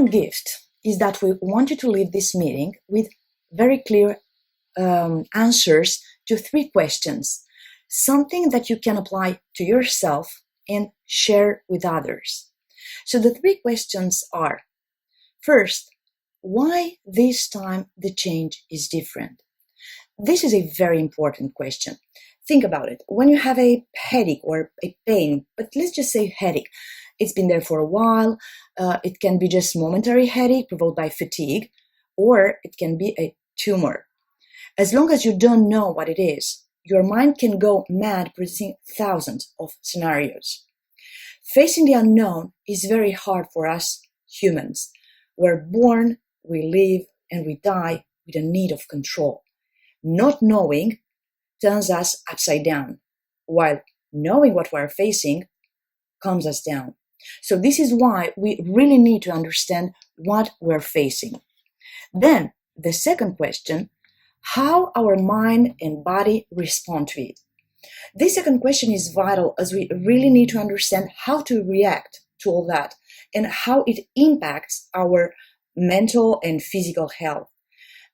second gift is that we want you to leave this meeting with very clear answers to 3 questions, something that you can apply to yourself and share with others. So the 3 questions are, first, why this time the change is different? This is a very important question. Think about it. When you have a headache or a pain, but let's just say headache, it's been there for a while, it can be just momentary headache provoked by fatigue, or it can be a tumor. As long as you don't know what it is, your mind can go mad producing thousands of scenarios. Facing the unknown is very hard for us humans. We're born, we live, and we die with a need of control. Not knowing turns us upside down, while knowing what we're facing calms us down. So this is why we really need to understand what we're facing. Then, the second question, how our mind and body respond to it. This second question is vital, as we really need to understand how to react to all that and how it impacts our mental and physical health.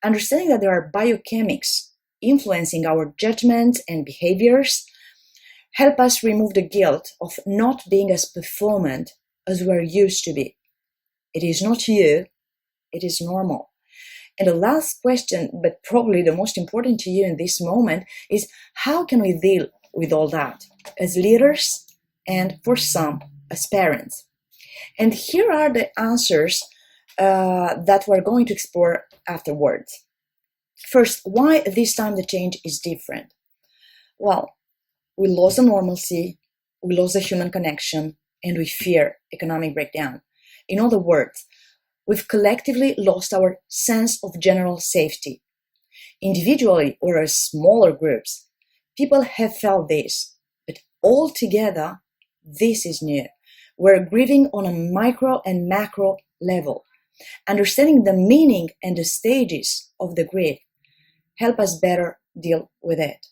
Understanding that there are biochemics influencing our judgments and behaviors help us remove the guilt of not being as performant as we're used to be. It is not you, it is normal. And the last question, but probably the most important to you in this moment, is how can we deal with all that as leaders and, for some, as parents? And here are the answers that we're going to explore afterwards. First, why this time the change is different? Well, we lost the normalcy, we lost the human connection, and we fear economic breakdown. In other words, we've collectively lost our sense of general safety. Individually or as smaller groups, people have felt this, but all together, this is new. We're grieving on a micro and macro level. Understanding the meaning and the stages of the grief help us better deal with it.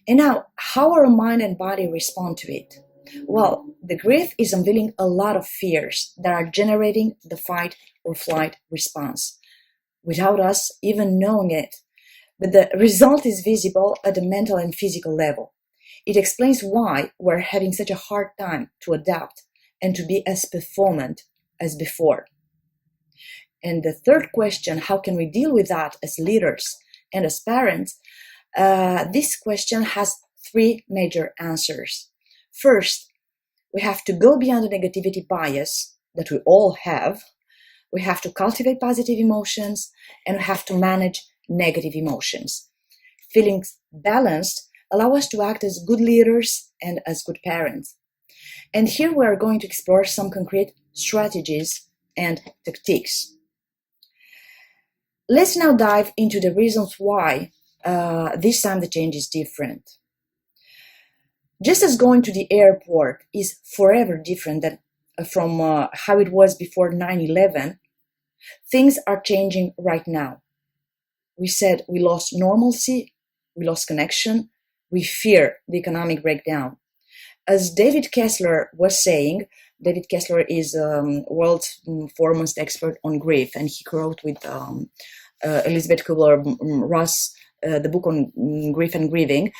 And now, how our mind and body respond to it? Well, the grief is unveiling a lot of fears that are generating the fight or flight response without us even knowing it. But the result is visible at the mental and physical level. It explains why we're having such a hard time to adapt and to be as performant as before. And the third question, how can we deal with that as leaders and as parents? This question has 3 major answers. First, we have to go beyond the negativity bias that we all have. We have to cultivate positive emotions, and we have to manage negative emotions. Feelings balanced allow us to act as good leaders and as good parents. And here we are going to explore some concrete strategies and tactics. Let's now dive into the reasons why this time the change is different. Just as going to the airport is forever different than from how it was before 9/11, things are changing right now. We said we lost normalcy, we lost connection, we fear the economic breakdown. As David Kessler was saying, David Kessler is world's foremost expert on grief, and he wrote with Elizabeth Kubler-Ross the book on grief and grieving.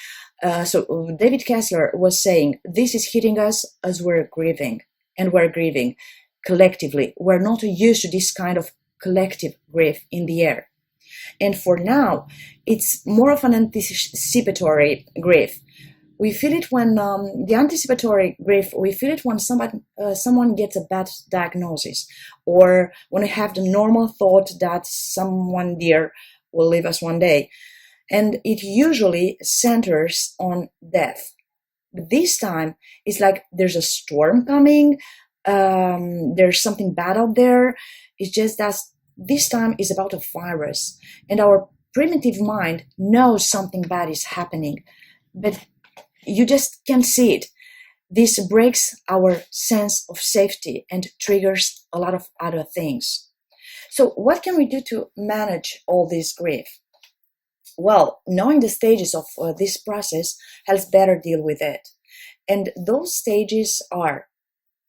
So David Kessler was saying, this is hitting us as we're grieving, and we're grieving collectively. We're not used to this kind of collective grief in the air. And for now, it's more of an anticipatory grief. We feel it when the anticipatory grief, we feel it when someone gets a bad diagnosis, or when we have the normal thought that someone dear will leave us one day. And it usually centers on death. But this time, it's like there's a storm coming, there's something bad out there. It's just that this time is about a virus, and our primitive mind knows something bad is happening, but you just can't see it. This breaks our sense of safety and triggers a lot of other things. So what can we do to manage all this grief? Well, knowing the stages of this process helps better deal with it. And those stages are,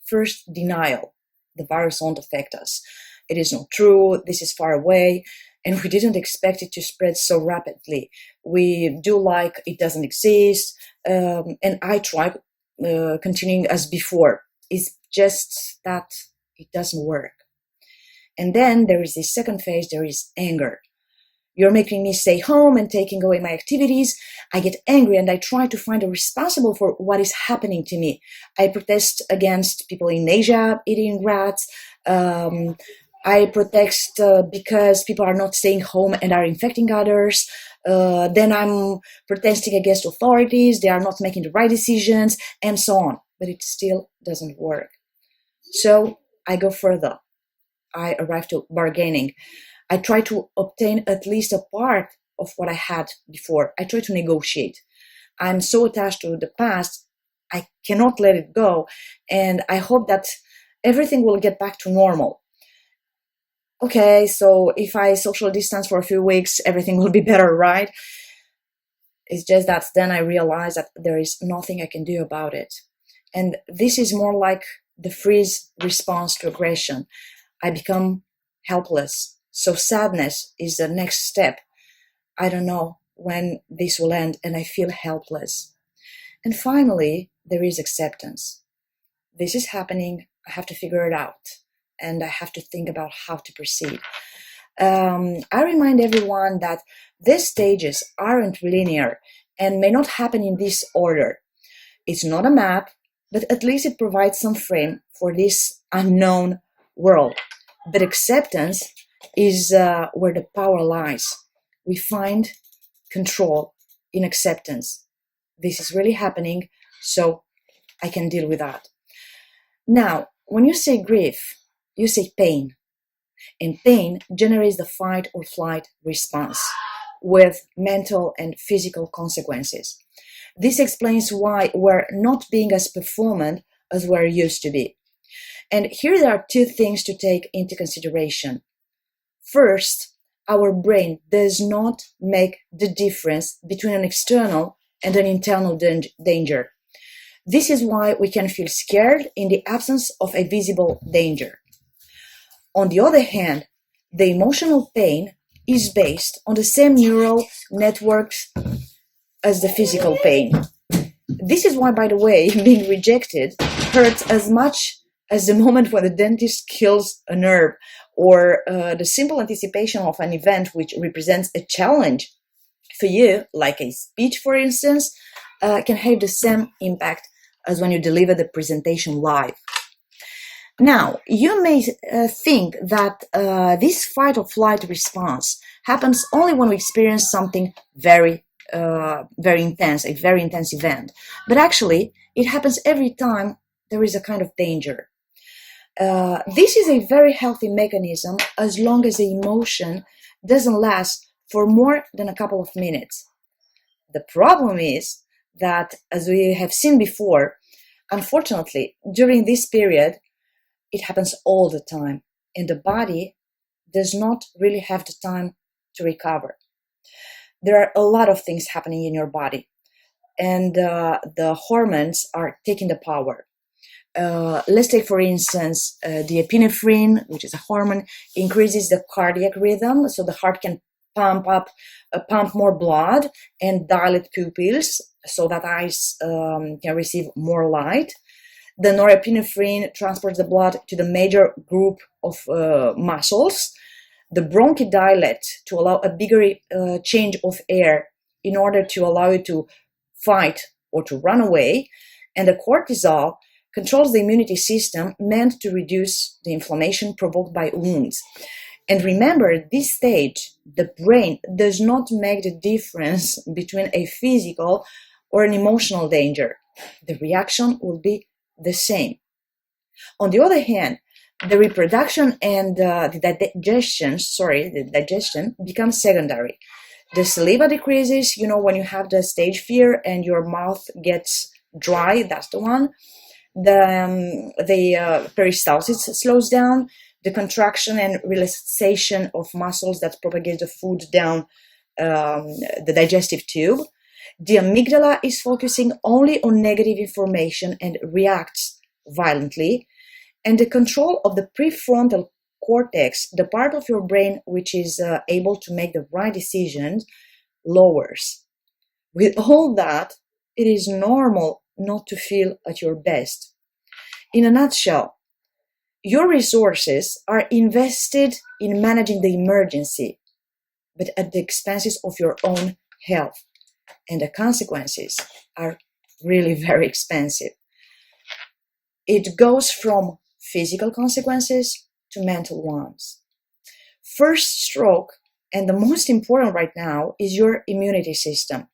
first, denial. the virus won't affect us. It is not true. This is far away. And we didn't expect it to spread so rapidly. We do like it doesn't exist. And I try continuing as before. It's just that it doesn't work. And then there is this second phase, there is anger. You're making me stay home and taking away my activities. I get angry and I try to find a responsible for what is happening to me. I protest against people in Asia eating rats. I protest because people are not staying home and are infecting others. Then I'm protesting against authorities. They are not making the right decisions and so on. But it still doesn't work. So I go further. I arrive to bargaining. I try to obtain at least a part of what I had before. I try to negotiate. I'm so attached to the past, I cannot let it go. And I hope that everything will get back to normal. Okay, so if I social distance for a few weeks, everything will be better, right? It's just that then I realize that there is nothing I can do about it. And this is more like the freeze response to aggression. I become helpless. So sadness is the next step. I don't know when this will end and I feel helpless. And finally, there is acceptance. This is happening. I have to figure it out. And I have to think about how to proceed. I remind everyone that these stages aren't linear and may not happen in this order. It's not a map, but at least it provides some frame for this unknown world. But acceptance is where the power lies. We find control in acceptance. This is really happening, so I can deal with that. Now, when you say grief, you say pain. And pain generates the fight or flight response with mental and physical consequences. This explains why we're not being as performant as we're used to be. And here there are two things to take into consideration. First, our brain does not make the difference between an external and an internal danger. This is why we can feel scared in the absence of a visible danger. On the other hand, the emotional pain is based on the same neural networks as the physical pain. This is why, by the way, being rejected hurts as much as the moment when the dentist kills a nerve, or the simple anticipation of an event which represents a challenge for you, like a speech, for instance, can have the same impact as when you deliver the presentation live. Now, you may think that this fight or flight response happens only when we experience something very intense, a very intense event. But actually, it happens every time there is a kind of danger. This is a very healthy mechanism as long as the emotion doesn't last for more than a couple of minutes. The problem is that, as we have seen before, unfortunately, during this period, it happens all the time, and the body does not really have the time to recover. There are a lot of things happening in your body, and the hormones are taking the power. Let's take, for instance, the epinephrine, which is a hormone, increases the cardiac rhythm, so the heart can pump more blood and dilate pupils, so that eyes can receive more light. The norepinephrine transports the blood to the major group of muscles. The bronchodilates to allow a bigger change of air in order to allow you to fight or to run away. And the cortisol controls the immunity system, meant to reduce the inflammation provoked by wounds. And remember, at this stage, the brain does not make the difference between a physical or an emotional danger. The reaction will be the same. On the other hand, the reproduction and the digestion becomes secondary. The saliva decreases, when you have the stage fear and your mouth gets dry, that's the one. The peristalsis slows down, the contraction and relaxation of muscles that propagate the food down the digestive tube. The amygdala is focusing only on negative information and reacts violently. And the control of the prefrontal cortex, the part of your brain which is able to make the right decisions, lowers. With all that, it is normal not to feel at your best. In a nutshell, your resources are invested in managing the emergency, but at the expenses of your own health. And the consequences are really very expensive. It goes from physical consequences to mental ones. First stroke, and the most important right now, is your immunity system.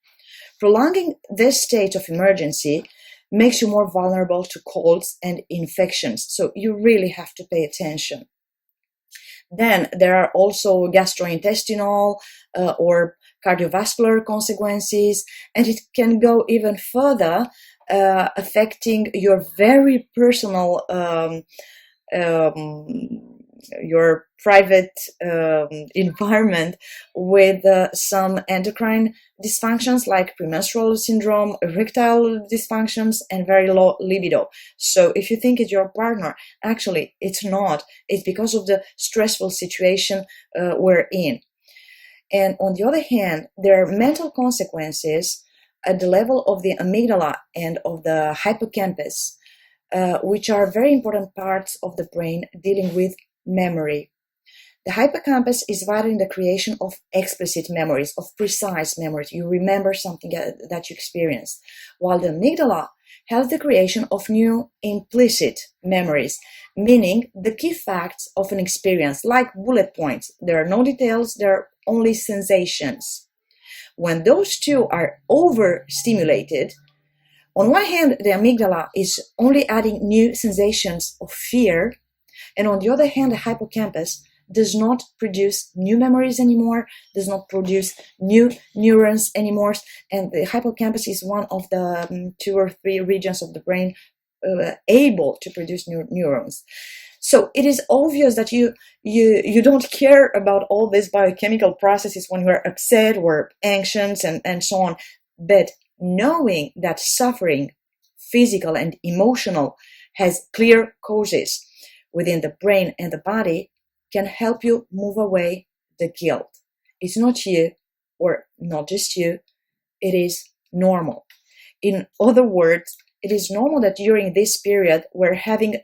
Prolonging this state of emergency makes you more vulnerable to colds and infections, so you really have to pay attention. Then there are also gastrointestinal or cardiovascular consequences, and it can go even further, affecting your very personal your private environment with some endocrine dysfunctions like premenstrual syndrome, erectile dysfunctions, and very low libido. So if you think it's your partner, actually it's not. It's because of the stressful situation we're in. And on the other hand, there are mental consequences at the level of the amygdala and of the hippocampus, which are very important parts of the brain dealing with memory. The hippocampus is vital in the creation of explicit memories, of precise memories. You remember something that you experienced, while the amygdala helps the creation of new implicit memories, meaning the key facts of an experience, like bullet points. There are no details, there are only sensations. When those two are overstimulated, on one hand, the amygdala is only adding new sensations of fear, and on the other hand, the hippocampus does not produce new memories anymore, does not produce new neurons anymore, and the hippocampus is one of the 2 or 3 regions of the brain able to produce new neurons. So it is obvious that you don't care about all these biochemical processes when you're upset or anxious and so on, but knowing that suffering, physical and emotional, has clear causes within the brain and the body can help you move away the guilt. It's not you, or not just you, it is normal. In other words, it is normal that during this period we're having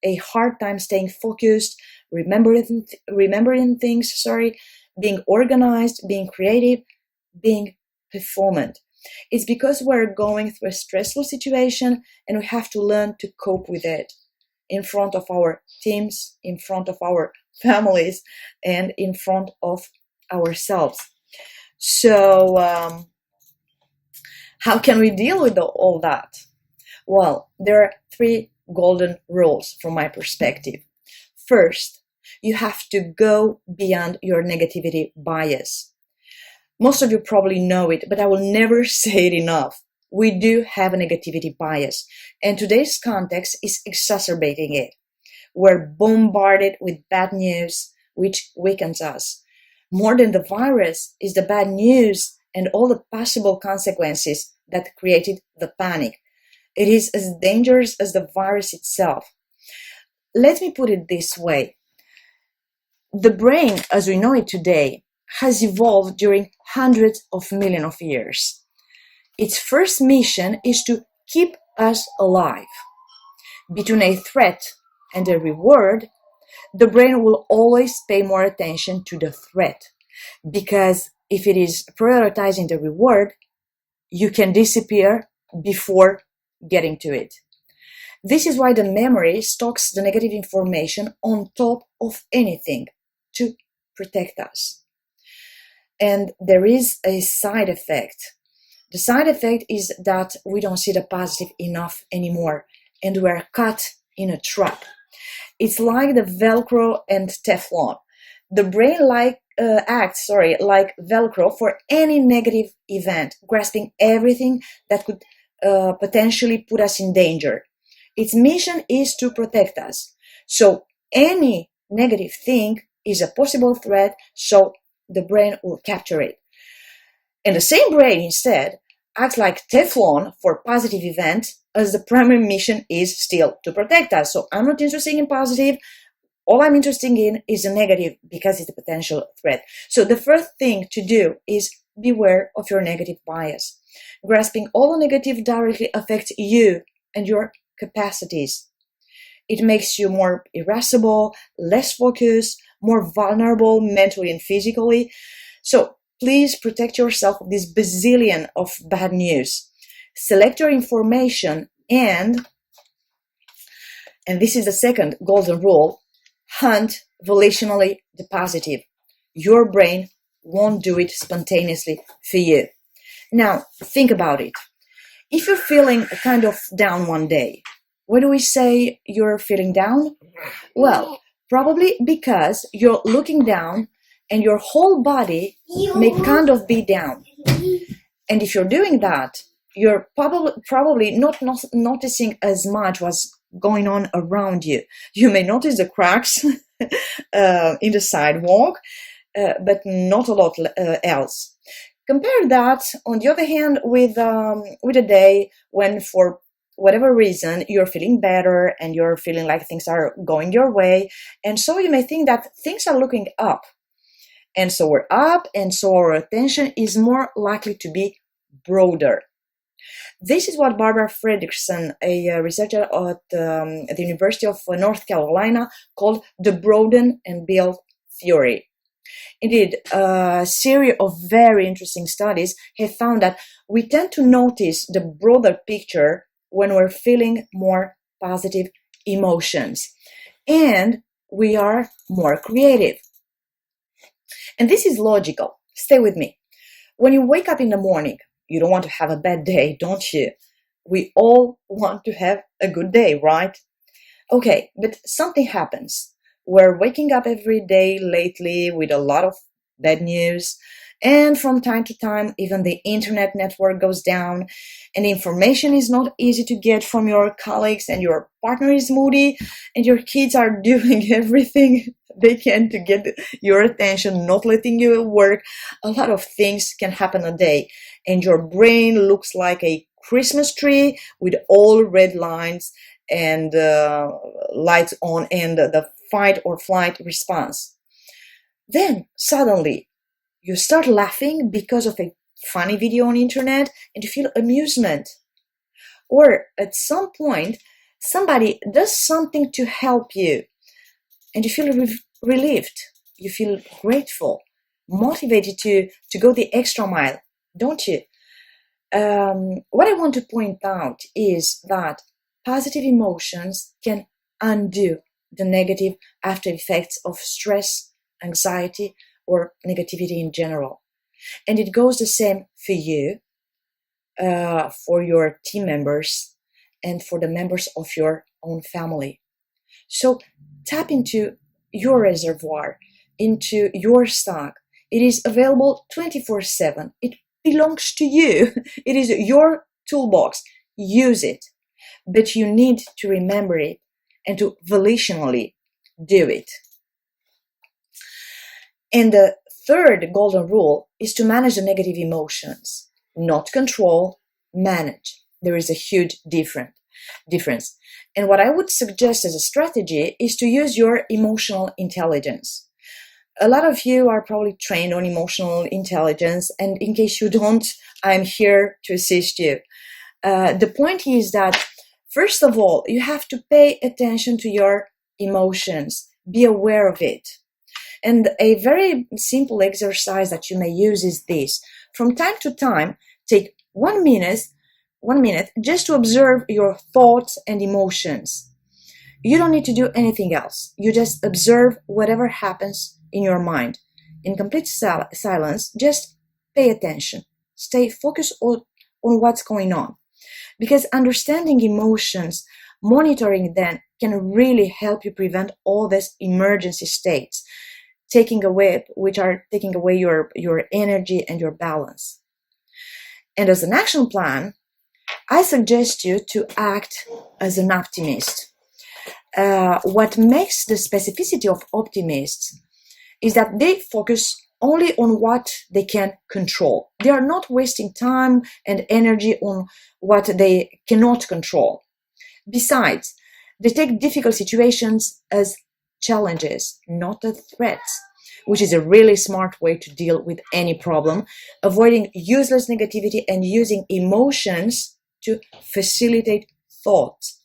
a hard time staying focused, remembering things, being organized, being creative, being performant. It's because we're going through a stressful situation and we have to learn to cope with it in front of our teams, in front of our families, and in front of ourselves. So how can we deal with all that? Well, there are 3 golden rules from my perspective. First, you have to go beyond your negativity bias. Most of you probably know it, but I will never say it enough. We do have a negativity bias, and today's context is exacerbating it. We're bombarded with bad news, which weakens us. More than the virus is the bad news and all the possible consequences that created the panic. It is as dangerous as the virus itself. Let me put it this way. The brain, as we know it today, has evolved during hundreds of millions of years. Its first mission is to keep us alive. Between a threat and a reward, the brain will always pay more attention to the threat, because if it is prioritizing the reward, you can disappear before getting to it. This is why the memory stocks the negative information on top of anything to protect us. And there is a side effect. The side effect is that we don't see the positive enough anymore, and we're caught in a trap. It's like the Velcro and Teflon. The brain acts like Velcro for any negative event, grasping everything that could potentially put us in danger. Its mission is to protect us. So any negative thing is a possible threat, so the brain will capture it. And the same brain, instead, act like Teflon for positive events, as the primary mission is still to protect us. So I'm not interested in positive. All I'm interested in is the negative because it's a potential threat. So the first thing to do is beware of your negative bias. Grasping all the negative directly affects you and your capacities. It makes you more irascible, less focused, more vulnerable mentally and physically. So please protect yourself from this bazillion of bad news. Select your information and this is the second golden rule, hunt volitionally the positive. Your brain won't do it spontaneously for you. Now, think about it. If you're feeling kind of down one day, why do we say you're feeling down? Well, probably because you're looking down and your whole body may kind of be down. And if you're doing that, you're probably not noticing as much what's going on around you. You may notice the cracks in the sidewalk, but not a lot else. Compare that, on the other hand, with a day when, for whatever reason, you're feeling better and you're feeling like things are going your way, and so you may think that things are looking up, and so we're up, and so our attention is more likely to be broader. This is what Barbara Fredrickson, a researcher at the University of North Carolina, called the broaden and build theory. Indeed, a series of very interesting studies have found that we tend to notice the broader picture when we're feeling more positive emotions, and we are more creative. And this is logical. Stay with me. When you wake up in the morning, you don't want to have a bad day, don't you? We all want to have a good day, right? Okay, but something happens. We're waking up every day lately with a lot of bad news, and from time to time, even the internet network goes down, and the information is not easy to get from your colleagues, and your partner is moody, and your kids are doing everything they can to get your attention, not letting you work. A lot of things can happen a day, and your brain looks like a Christmas tree with all red lines and lights on and the fight or flight response. Then suddenly you start laughing because of a funny video on the internet and you feel amusement. Or at some point, somebody does something to help you and you feel relieved. You feel grateful, motivated to go the extra mile, don't you? What I want to point out is that positive emotions can undo the negative after effects of stress, anxiety, or negativity in general. And it goes the same for you, for your team members, and for the members of your own family. So tap into your reservoir, into your stock. It is available 24/7. It belongs to you. It is your toolbox. Use it. But you need to remember it and to volitionally do it. And the third golden rule is to manage the negative emotions, not control, manage. There is a huge difference. And what I would suggest as a strategy is to use your emotional intelligence. A lot of you are probably trained on emotional intelligence, and in case you don't, I'm here to assist you. The point is that, first of all, you have to pay attention to your emotions. Be aware of it. And a very simple exercise that you may use is this. From time to time, take 1 minute just to observe your thoughts and emotions. You don't need to do anything else. You just observe whatever happens in your mind. In complete silence, just pay attention. Stay focused on what's going on. Because understanding emotions, monitoring them, can really help you prevent all these emergency states, which are taking away your energy and your balance. And as an action plan, I suggest you to act as an optimist. What makes the specificity of optimists is that they focus only on what they can control. They are not wasting time and energy on what they cannot control. Besides, they take difficult situations as challenges, not as threats, which is a really smart way to deal with any problem, avoiding useless negativity and using emotions to facilitate thoughts.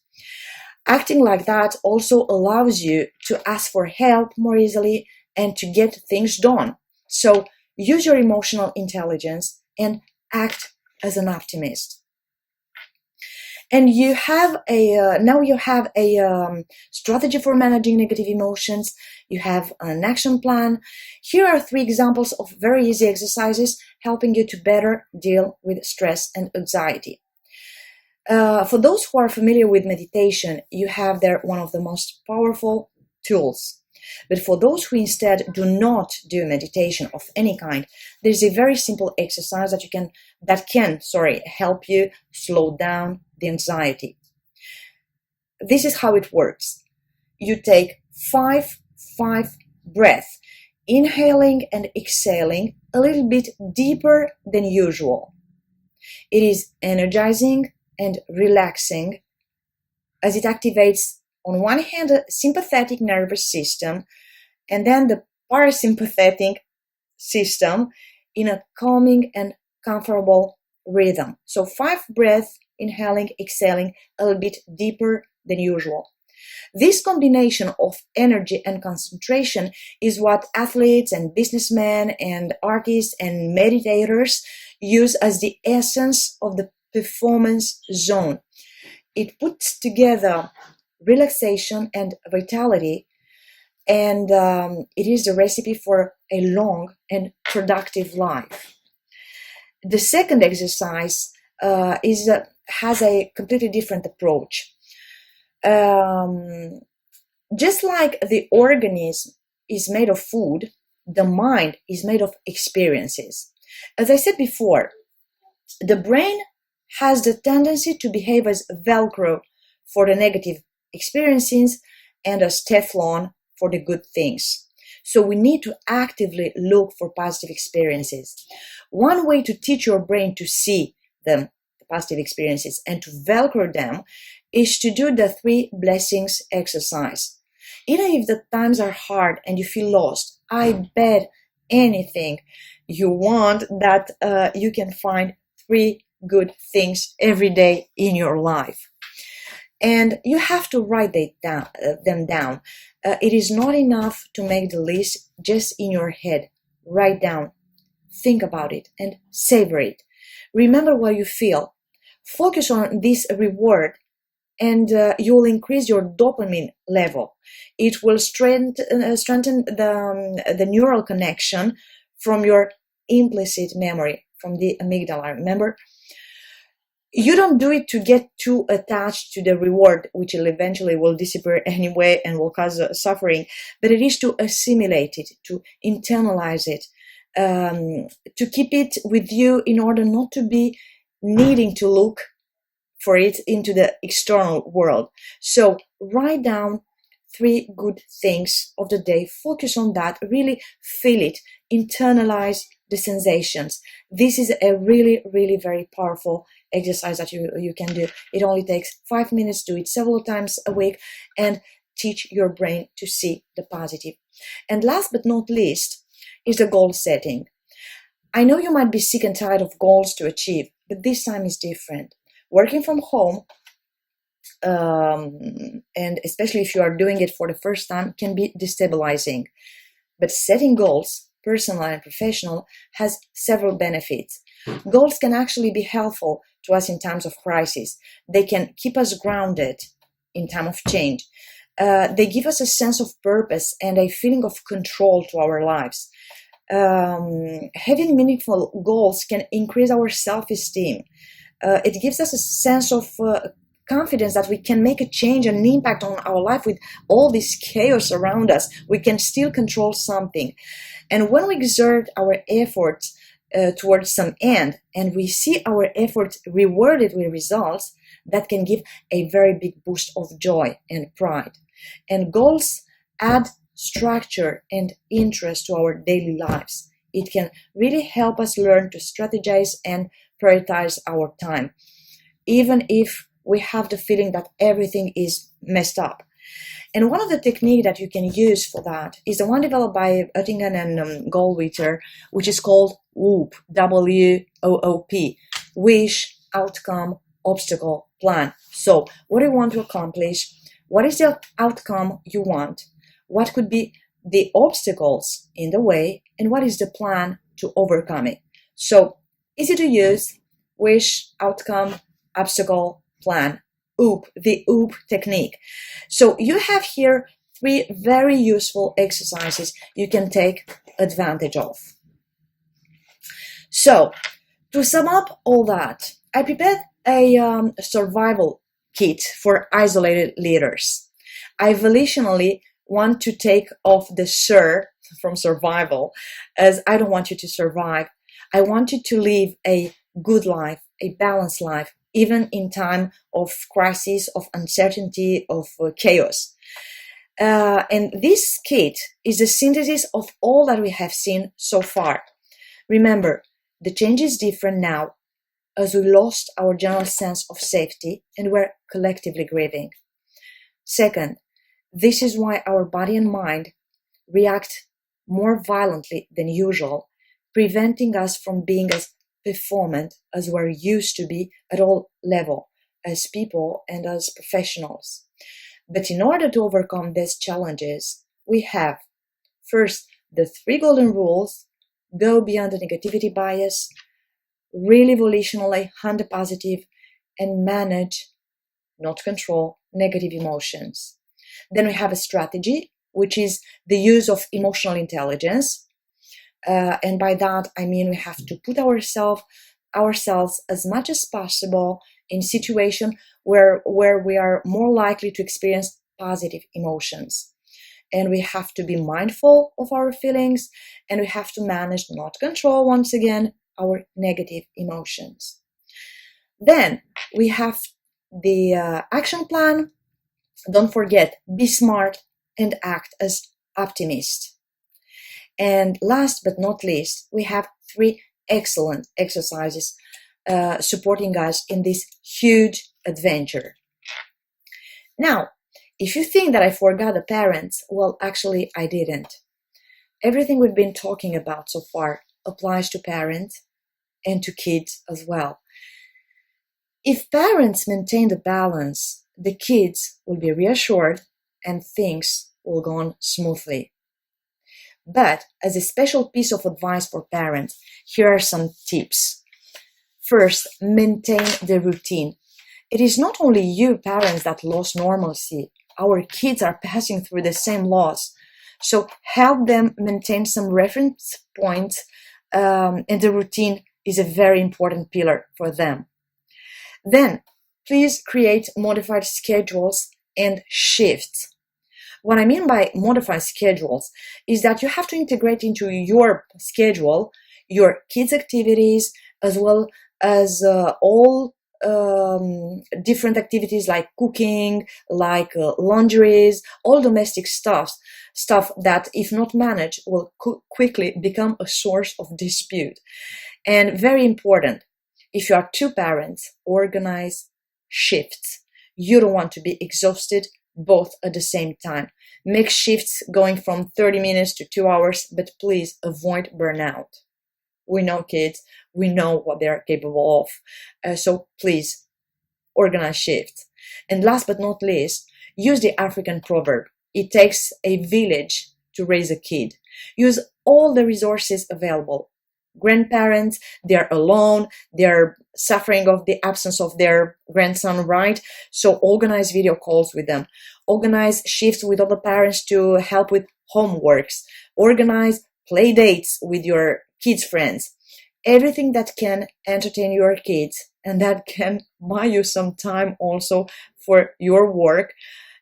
Acting like that also allows you to ask for help more easily and to get things done. So use your emotional intelligence and act as an optimist. And you have now you have a strategy for managing negative emotions. You have an action plan. Here are 3 examples of very easy exercises helping you to better deal with stress and anxiety. For those who are familiar with meditation, you have there one of the most powerful tools. But for those who instead do not do meditation of any kind, there's a very simple exercise that can help you slow down the anxiety. This is how it works. You take 5 breaths, inhaling and exhaling a little bit deeper than usual. It is energizing and relaxing as it activates, on one hand, the sympathetic nervous system and then the parasympathetic system in a calming and comfortable rhythm. So 5 breaths, inhaling, exhaling a little bit deeper than usual. This combination of energy and concentration is what athletes and businessmen and artists and meditators use as the essence of the performance zone. It puts together relaxation and vitality, and it is the recipe for a long and productive life. The second exercise has a completely different approach. Just like the organism is made of food, the mind is made of experiences. As I said before, the brain has the tendency to behave as Velcro for the negative experiences and as Teflon for the good things. So we need to actively look for positive experiences. One way to teach your brain to see them, the positive experiences, and to Velcro them is to do the 3 blessings exercise. Even if the times are hard and you feel lost, I bet anything you want that you can find 3 good things every day in your life. And you have to write them down. It is not enough to make the list just in your head. Write down, think about it, and savor it. Remember what you feel. Focus on this reward, and you will increase your dopamine level. It will strengthen the neural connection from your implicit memory, from the amygdala. Remember? You don't do it to get too attached to the reward, which eventually will disappear anyway and will cause suffering, but it is to assimilate it, to internalize it, to keep it with you in order not to be needing to look for it into the external world. So write down 3 good things of the day, focus on that, really feel it, internalize the sensations. This is a really, really very powerful exercise that you can do. It only takes 5 minutes, do it several times a week, and teach your brain to see the positive. And last but not least is the goal setting. I know you might be sick and tired of goals to achieve, but this time is different. Working from home, and especially if you are doing it for the first time, can be destabilizing. But setting goals, personal and professional, has several benefits. Goals can actually be helpful to us in times of crisis. They can keep us grounded in time of change. They give us a sense of purpose and a feeling of control to our lives. Having meaningful goals can increase our self-esteem. It gives us a sense of confidence that we can make a change and an impact on our life with all this chaos around us. We can still control something. And when we exert our efforts towards some end and we see our efforts rewarded with results, that can give a very big boost of joy and pride. And goals add structure and interest to our daily lives. It can really help us learn to strategize and prioritize our time, even if we have the feeling that everything is messed up. And one of the techniques that you can use for that is the one developed by Oettingen and Goldwiter, which is called WOOP, W-O-O-P, Wish, Outcome, Obstacle, Plan. So what do you want to accomplish? What is the outcome you want? What could be the obstacles in the way? And what is the plan to overcome it? So easy to use, wish, outcome, obstacle, plan. OOP, the OOP technique. So you have here 3 very useful exercises you can take advantage of. So to sum up all that, I prepared a survival kit for isolated leaders. I volitionally want to take off the "sir" from survival, as I don't want you to survive. I want you to live a good life, a balanced life, even in time of crisis, of uncertainty, of chaos. And this kit is the synthesis of all that we have seen so far. Remember, the change is different now, as we lost our general sense of safety and we're collectively grieving. Second, this is why our body and mind react more violently than usual, preventing us from being as performant as we're used to be at all levels, as people and as professionals. But in order to overcome these challenges, we have, first, the 3 golden rules: go beyond the negativity bias, really volitionally hunt the positive, and manage, not control, negative emotions. Then we have a strategy, which is the use of emotional intelligence. And by that, I mean we have to put ourselves as much as possible in situations where we are more likely to experience positive emotions. And we have to be mindful of our feelings, and we have to manage, not control, once again, our negative emotions. Then we have the action plan. Don't forget, be smart and act as optimist. And last but not least, we have 3 excellent exercises supporting us in this huge adventure. Now, if you think that I forgot the parents, well, actually, I didn't. Everything we've been talking about so far applies to parents and to kids as well. If parents maintain the balance, the kids will be reassured and things will go on smoothly. But as a special piece of advice for parents, here are some tips. First, maintain the routine. It is not only you parents that lost normalcy. Our kids are passing through the same loss. So help them maintain some reference points, and the routine is a very important pillar for them. Then, please create modified schedules and shifts. What I mean by modified schedules is that you have to integrate into your schedule your kids' activities, as well as all different activities like cooking, like laundries, all domestic stuff that, if not managed, will quickly become a source of dispute. And very important, if you are 2 parents, organize shifts. You don't want to be exhausted both at the same time. Make shifts going from 30 minutes to 2 hours, but please avoid burnout. We know kids, we know what they're capable of. So please organize shifts. And last but not least, use the African proverb: it takes a village to raise a kid. Use all the resources available. Grandparents, they're alone, they're suffering of the absence of their grandson, right? So organize video calls with them. Organize shifts with other parents to help with homeworks. Organize play dates with your kids' friends. Everything that can entertain your kids and that can buy you some time also for your work,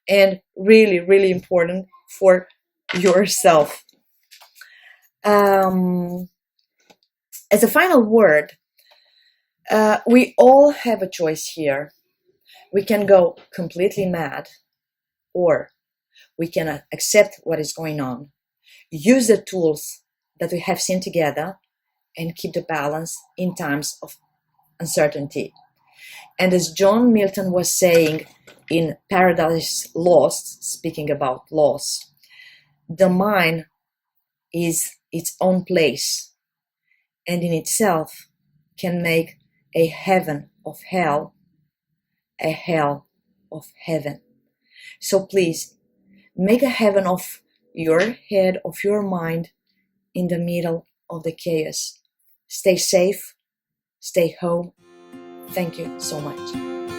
and really, really important, for yourself. As a final word, we all have a choice here. We can go completely mad, or we can accept what is going on. Use the tools that we have seen together and keep the balance in times of uncertainty. And as John Milton was saying in Paradise Lost, speaking about loss, the mind is its own place and in itself can make a heaven of hell a hell of heaven. So please, make a heaven of your head, of your mind, in the middle of the chaos. Stay safe, stay home. Thank you so much.